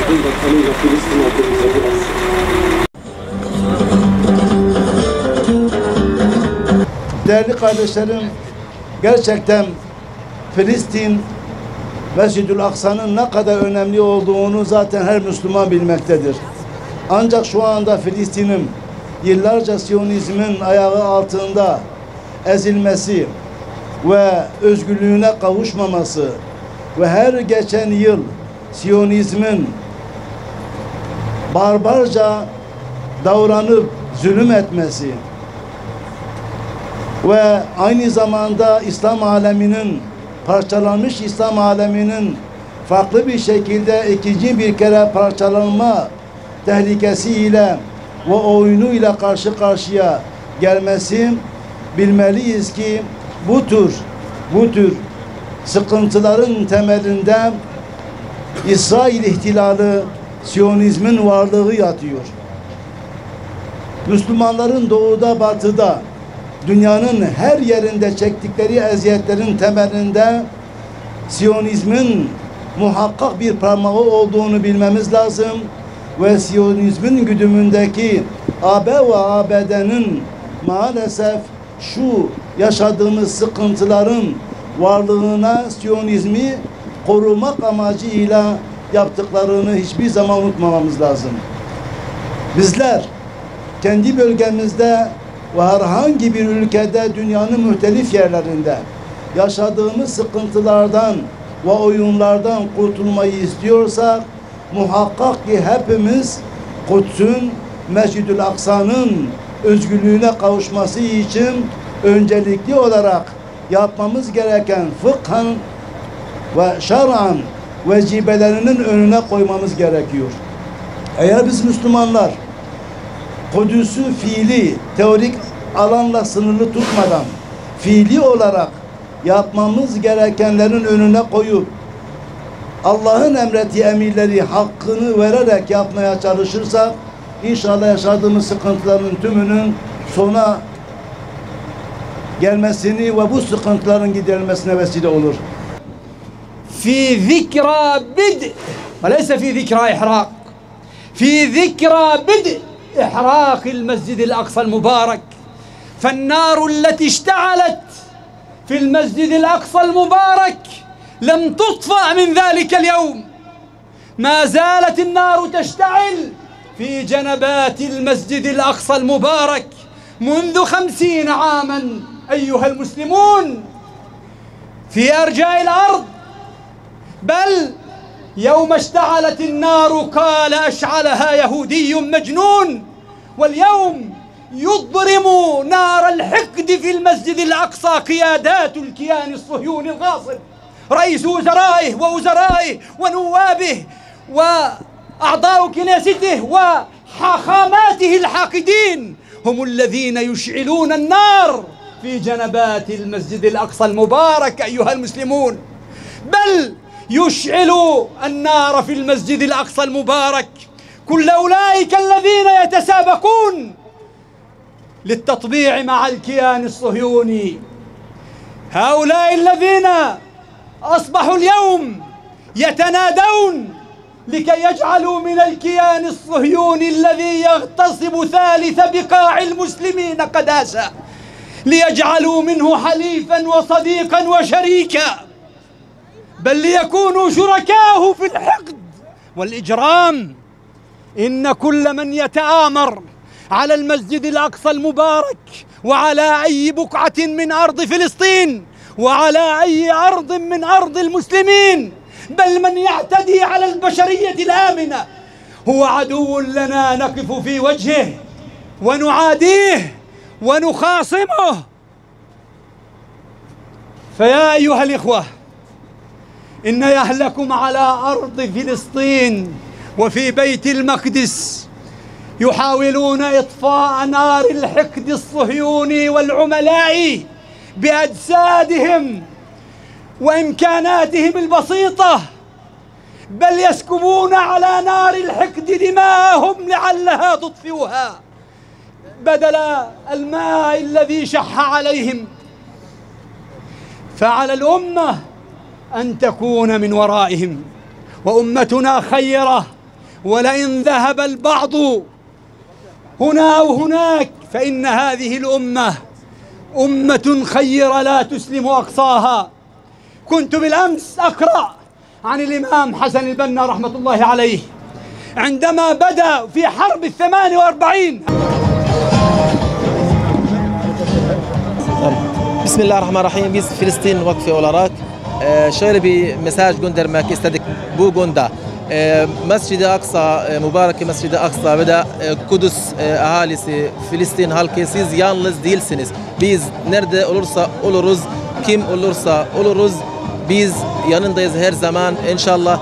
Sayın Bakanı'nın da Filistin hakkında biraz. Değerli kardeşlerim, gerçekten Filistin, Mescid-ül Aksa'nın ne kadar önemli olduğunu zaten her Müslüman bilmektedir. Ancak şu anda Filistin'in yıllarca Siyonizmin ayağı altında ezilmesi ve özgürlüğüne kavuşmaması ve her geçen yıl Siyonizmin barbarca davranıp zulüm etmesi ve aynı zamanda İslam aleminin, parçalanmış İslam aleminin farklı bir şekilde ikinci bir kere parçalanma tehlikesiyle ve oyunuyla karşı karşıya gelmesi, bilmeliyiz ki bu tür sıkıntıların temelinde İsrail ihtilali, Siyonizmin varlığı yatıyor. Müslümanların doğuda, batıda, dünyanın her yerinde çektikleri eziyetlerin temelinde Siyonizmin muhakkak bir parmağı olduğunu bilmemiz lazım ve Siyonizmin güdümündeki AB ve ABD'nin maalesef şu yaşadığımız sıkıntıların varlığına Siyonizmi korumak amacıyla yaptıklarını hiçbir zaman unutmamamız lazım. Bizler kendi bölgemizde ve herhangi bir ülkede dünyanın muhtelif yerlerinde yaşadığımız sıkıntılardan ve oyunlardan kurtulmayı istiyorsak muhakkak ki hepimiz Kudüs'ün, Mescid-ül Aksa'nın özgürlüğüne kavuşması için öncelikli olarak yapmamız gereken fıkhan ve şer'an vecibelerinin önüne koymamız gerekiyor. Eğer biz Müslümanlar Kudüs'ü fiili, teorik alanla sınırlı tutmadan fiili olarak yapmamız gerekenlerin önüne koyup Allah'ın emrettiği emirleri hakkını vererek yapmaya çalışırsak inşallah yaşadığımız sıkıntıların tümünün sona gelmesini ve bu sıkıntıların giderilmesine vesile olur. في ذكرى بدء وليس في ذكرى إحراق في ذكرى بدء إحراق المسجد الأقصى المبارك فالنار التي اشتعلت في المسجد الأقصى المبارك لم تطفأ من ذلك اليوم ما زالت النار تشتعل في جنبات المسجد الأقصى المبارك منذ 50 عاما أيها المسلمون في أرجاء الأرض بل يوم اشتعلت النار قال أشعلها يهودي مجنون واليوم يضرم نار الحقد في المسجد الأقصى قيادات الكيان الصهيوني الغاصب رئيس وزرائه ووزرائه ونوابه وأعضاء كنيسته وحاخاماته الحاقدين هم الذين يشعلون النار في جنبات المسجد الأقصى المبارك أيها المسلمون بل يشعل النار في المسجد الأقصى المبارك كل أولئك الذين يتسابقون للتطبيع مع الكيان الصهيوني هؤلاء الذين أصبحوا اليوم يتنادون لكي يجعلوا من الكيان الصهيوني الذي يغتصب ثالث بقاع المسلمين قداسة ليجعلوا منه حليفا وصديقا وشريكا بل ليكونوا شركاءه في الحقد والإجرام إن كل من يتآمر على المسجد الأقصى المبارك وعلى أي بقعة من أرض فلسطين وعلى أي أرض من أرض المسلمين بل من يعتدي على البشرية الآمنة هو عدو لنا نقف في وجهه ونعاديه ونخاصمه فيا أيها الإخوة إن يهلكم على أرض فلسطين وفي بيت المقدس يحاولون إطفاء نار الحقد الصهيوني والعملاء بأجسادهم وإمكاناتهم البسيطة بل يسكبون على نار الحقد دماءهم لعلها تطفئها بدل الماء الذي شح عليهم فعلى الأمة أن تكون من ورائهم وأمتنا خيرة ولئن ذهب البعض هنا أو هناك فإن هذه الأمة أمة خيرة لا تسلم أقصاها. كنت بالأمس أقرأ عن الإمام حسن البنا رحمة الله عليه عندما بدأ في حرب 48. بسم الله الرحمن الرحيم. Biz Filistin Vakfı olarak şöyle bir mesaj göndermek istedik bu konuda. Mescid-i Aksa, mübarek Mescid-i Aksa ve de Kudüs ahalisi, Filistin halkı, siz yalnız değilsiniz. Biz nerede olursa oluruz, kim olursa oluruz, biz yanındayız her zaman. İnşallah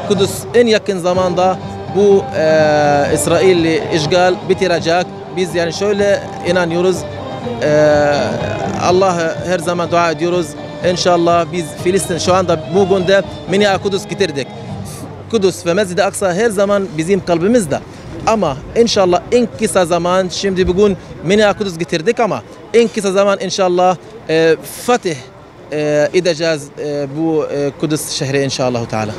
Kudüs en yakın zamanda bu İsrailli işgal bitirecek. Biz yani şöyle inanıyoruz. Allah'a her zaman dua ediyoruz. İnşallah biz Filistin şu anda bu konuda Mini Kudüs getirdik. Kudüs ve Mescid-i Aksa her zaman bizim kalbimizde. Ama inşallah en kısa zaman, şimdi bugün Mini Kudüs getirdik ama en kısa zaman inşallah Fatih edeceğiz bu Kudüs şehri inşallah Teala.